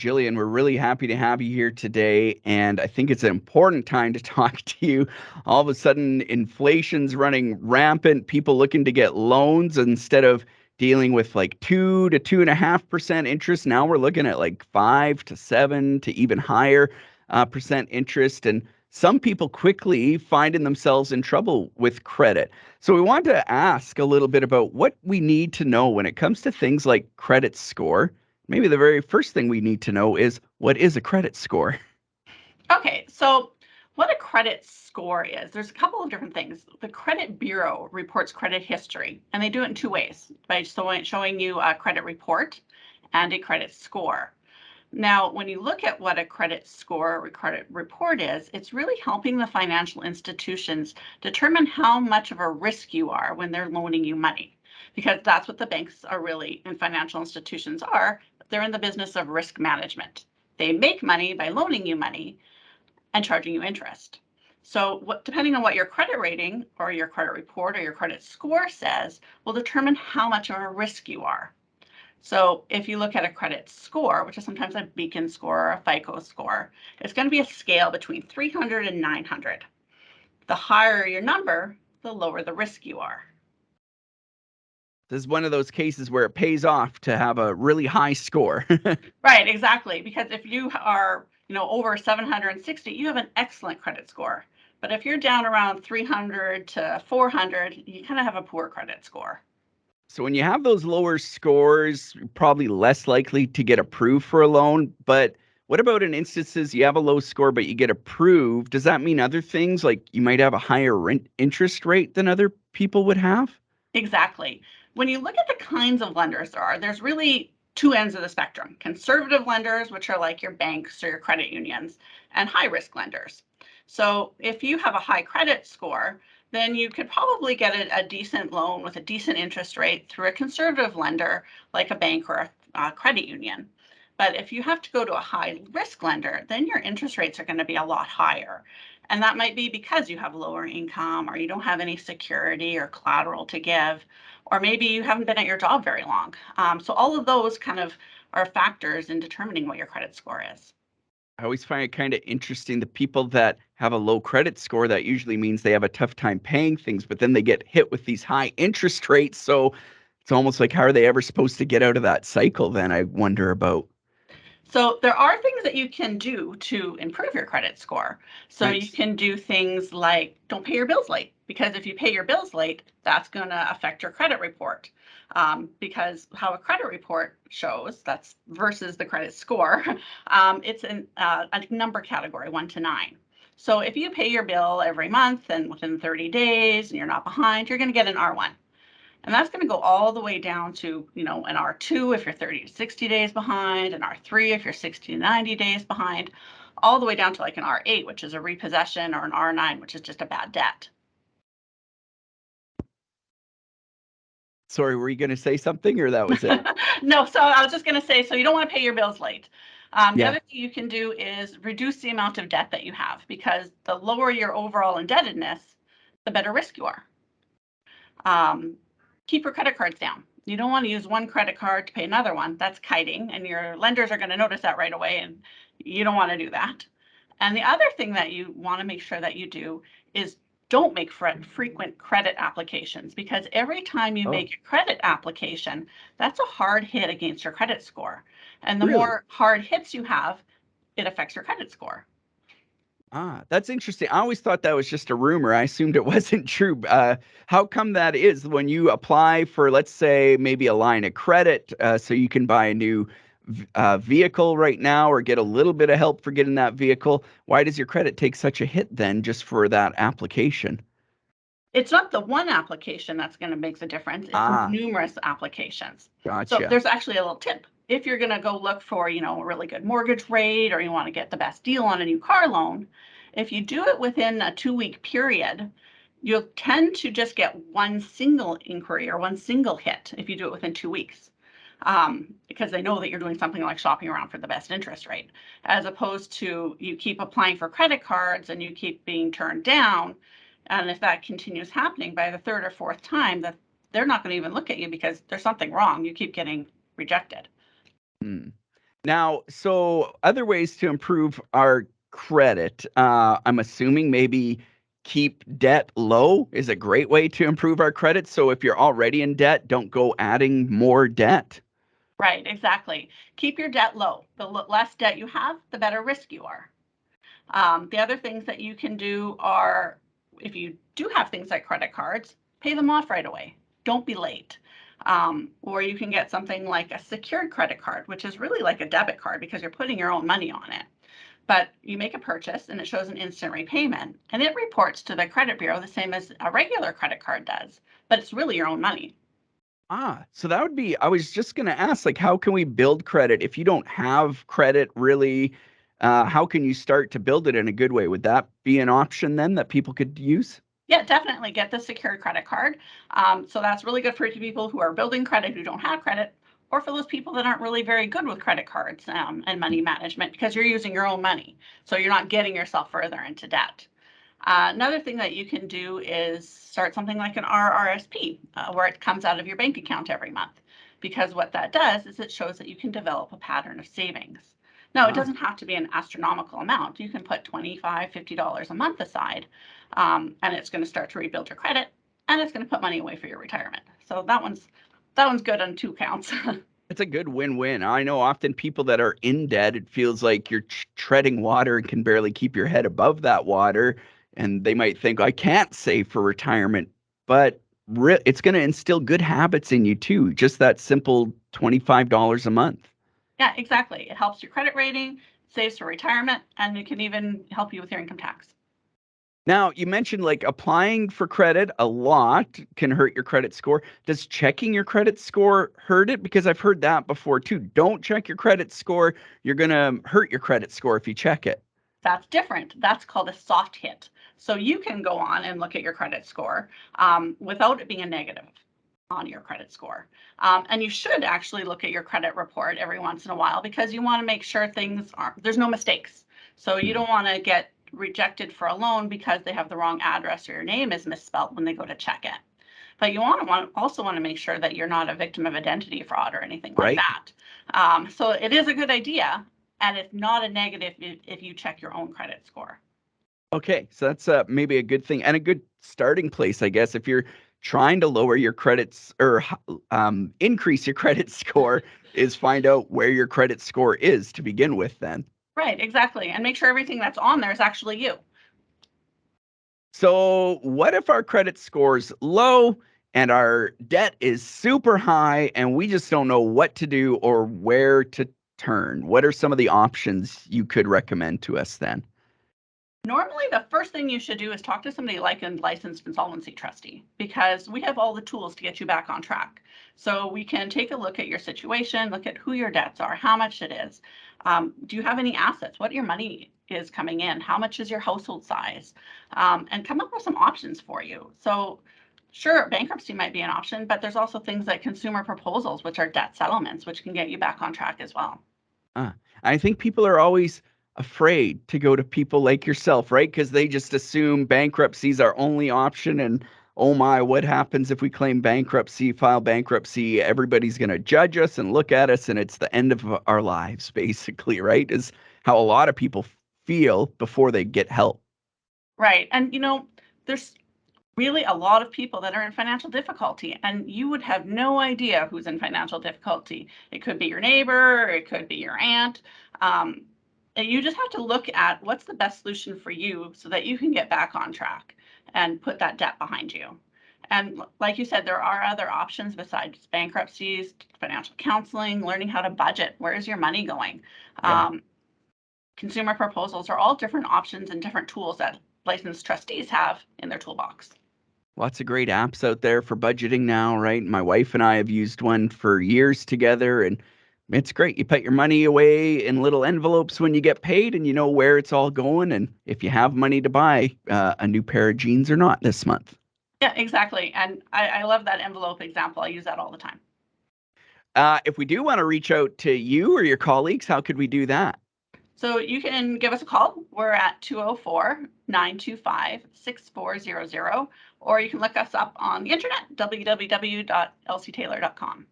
Jillian, we're really happy to have you here today. And I think it's an important time to talk to you. All of a sudden, inflation's running rampant, people looking to get loans instead of dealing with like 2 to 2.5% interest. Now we're looking at like 5 to 7 to even higher percent interest. And some people quickly finding themselves in trouble with credit. So we want to ask a little bit about what we need to know when it comes to things like credit score. Maybe the very first thing we need to know is, what is a credit score? Okay, so what a credit score is, there's a couple of different things. The Credit Bureau reports credit history, and they do it in two ways, by showing you a credit report and a credit score. Now, when you look at what a credit score or credit report is, it's really helping the financial institutions determine how much of a risk you are when they're loaning you money, because that's what the banks are really, and financial institutions are. They're in the business of risk management. They make money by loaning you money and charging you interest. So depending on what your credit rating or your credit report or your credit score says will determine how much of a risk you are. So if you look at a credit score, which is sometimes a Beacon score or a FICO score, it's going to be a scale between 300 and 900. The higher your number, the lower the risk you are. This is one of those cases where it pays off to have a really high score. Right, exactly. Because if you are, over 760, you have an excellent credit score. But if you're down around 300 to 400, you kind of have a poor credit score. So when you have those lower scores, you're probably less likely to get approved for a loan. But what about in instances you have a low score but you get approved? Does that mean other things, like you might have a higher interest rate than other people would have? Exactly. When you look at the kinds of lenders there's really two ends of the spectrum: conservative lenders, which are like your banks or your credit unions, and high risk lenders. So if you have a high credit score, then you could probably get a decent loan with a decent interest rate through a conservative lender like a bank or a credit union. But if you have to go to a high risk lender, then your interest rates are going to be a lot higher. And that might be because you have lower income, or you don't have any security or collateral to give, or maybe you haven't been at your job very long. So all of those kind of are factors in determining what your credit score is. I always find it kind of interesting, the people that have a low credit score, that usually means they have a tough time paying things, but then they get hit with these high interest rates. So it's almost like, how are they ever supposed to get out of that cycle then, I wonder about. So there are things that you can do to improve your credit score. So you Nice. can do things like don't pay your bills late, because if you pay your bills late, that's going to affect your credit report. Because how a credit report shows, that's versus the credit score, it's in a number category, 1 to 9. So if you pay your bill every month and within 30 days and you're not behind, you're going to get an R1. And that's going to go all the way down to, an R2 if you're 30 to 60 days behind, an R3 if you're 60 to 90 days behind, all the way down to like an R8, which is a repossession, or an R9, which is just a bad debt. Sorry, were you going to say something, or that was it? No, so I was just going to say, so you don't want to pay your bills late. The Yeah. other thing you can do is reduce the amount of debt that you have, because the lower your overall indebtedness, the better risk you are. Keep your credit cards down. You don't want to use one credit card to pay another one. That's kiting, and your lenders are going to notice that right away, and you don't want to do that. And the other thing that you want to make sure that you do is don't make frequent credit applications, because every time you Oh, make a credit application, that's a hard hit against your credit score. And the really? more hard hits you have, it affects your credit score. Ah, that's interesting. I always thought that was just a rumor. I assumed it wasn't true. How come that is? When you apply for, let's say, maybe a line of credit, so you can buy a new vehicle right now, or get a little bit of help for getting that vehicle, why does your credit take such a hit then just for that application? It's not the one application that's going to make the difference. It's Ah, numerous applications. So gotcha. there's actually a little tip. If you're going to go look for, a really good mortgage rate, or you want to get the best deal on a new car loan, if you do it within a 2-week period, you'll tend to just get one single inquiry or one single hit if you do it within 2 weeks. Because they know that you're doing something like shopping around for the best interest rate, as opposed to you keep applying for credit cards and you keep being turned down. And if that continues happening, by the third or fourth time, that they're not going to even look at you because there's something wrong. You keep getting rejected. Hmm. Now, so other ways to improve our credit, I'm assuming maybe keep debt low is a great way to improve our credit. So if you're already in debt, don't go adding more debt. Right, exactly. Keep your debt low. The less debt you have, the better risk you are. The other things that you can do are, if you do have things like credit cards, pay them off right away. Don't be late. Or you can get something like a secured credit card, which is really like a debit card because you're putting your own money on it. But you make a purchase and it shows an instant repayment and it reports to the credit bureau the same as a regular credit card does, but it's really your own money. So that would be, I was just going to ask, like, how can we build credit if you don't have credit really? How can you start to build it in a good way? Would that be an option then that people could use? Yeah, definitely get the secured credit card. So that's really good for people who are building credit who don't have credit, or for those people that aren't really very good with credit cards and money management because you're using your own money. So you're not getting yourself further into debt. Another thing that you can do is start something like an RRSP, where it comes out of your bank account every month. Because what that does is it shows that you can develop a pattern of savings. Now, it Ah, doesn't have to be an astronomical amount. You can put $25, $50 a month aside, and it's going to start to rebuild your credit, and it's going to put money away for your retirement. So that one's good on two counts. it's a good win-win. I know often people that are in debt, it feels like you're treading water and can barely keep your head above that water. And they might think, I can't save for retirement. But it's going to instill good habits in you too. Just that simple $25 a month. Yeah, exactly. It helps your credit rating, saves for retirement, and it can even help you with your income tax. Now, you mentioned like applying for credit a lot can hurt your credit score. Does checking your credit score hurt it? Because I've heard that before too. Don't check your credit score. You're going to hurt your credit score if you check it. That's different. That's called a soft hit. So you can go on and look at your credit score without it being a negative on your credit score. And you should actually look at your credit report every once in a while because you want to make sure there's no mistakes. So you don't want to get rejected for a loan because they have the wrong address or your name is misspelled when they go to check it. But you also want to make sure that you're not a victim of identity fraud or anything like Right? that. So it is a good idea, and it's not a negative if you check your own credit score. Okay, so that's maybe a good thing and a good starting place, I guess, if you're trying to lower your credits or increase your credit score, is find out where your credit score is to begin with. Then, Right, exactly. And make sure everything that's on there is actually you. so what if our credit score's low and our debt is super high, and we just don't know what to do or where to turn? What are some of the options you could recommend to us then? Normally, the first thing you should do is talk to somebody like a licensed insolvency trustee because we have all the tools to get you back on track. So we can take a look at your situation, look at who your debts are, how much it is. Do you have any assets? What your money is coming in? How much is your household size? And come up with some options for you. So sure, bankruptcy might be an option, but there's also things like consumer proposals, which are debt settlements, which can get you back on track as well. Uh, I think people are always afraid to go to people like yourself, right? Because they just assume bankruptcy is our only option. And oh my, what happens if we claim bankruptcy, file bankruptcy? Everybody's going to judge us and look at us, and it's the end of our lives, basically, right? Is how a lot of people feel before they get help. Right. And there's really a lot of people that are in financial difficulty, and you would have no idea who's in financial difficulty. It could be your neighbor, it could be your aunt. Um, and you just have to look at what's the best solution for you so that you can get back on track and put that debt behind you. And like you said, there are other options besides bankruptcies, financial counseling, learning how to budget. Where is your money going? Yeah. Um, Consumer proposals are all different options and different tools that licensed trustees have in their toolbox. Lots of great apps out there for budgeting now, right? My wife and I have used one for years together, and it's great. You put your money away in little envelopes when you get paid, and you know where it's all going. And if you have money to buy a new pair of jeans or not this month. Yeah, exactly. And I love that envelope example. I use that all the time. If we do want to reach out to you or your colleagues, how could we do that? So you can give us a call. We're at 204-925-6400, or you can look us up on the internet, www.lctaylor.com.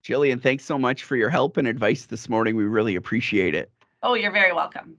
Jillian, thanks so much for your help and advice this morning. We really appreciate it. Oh, you're very welcome.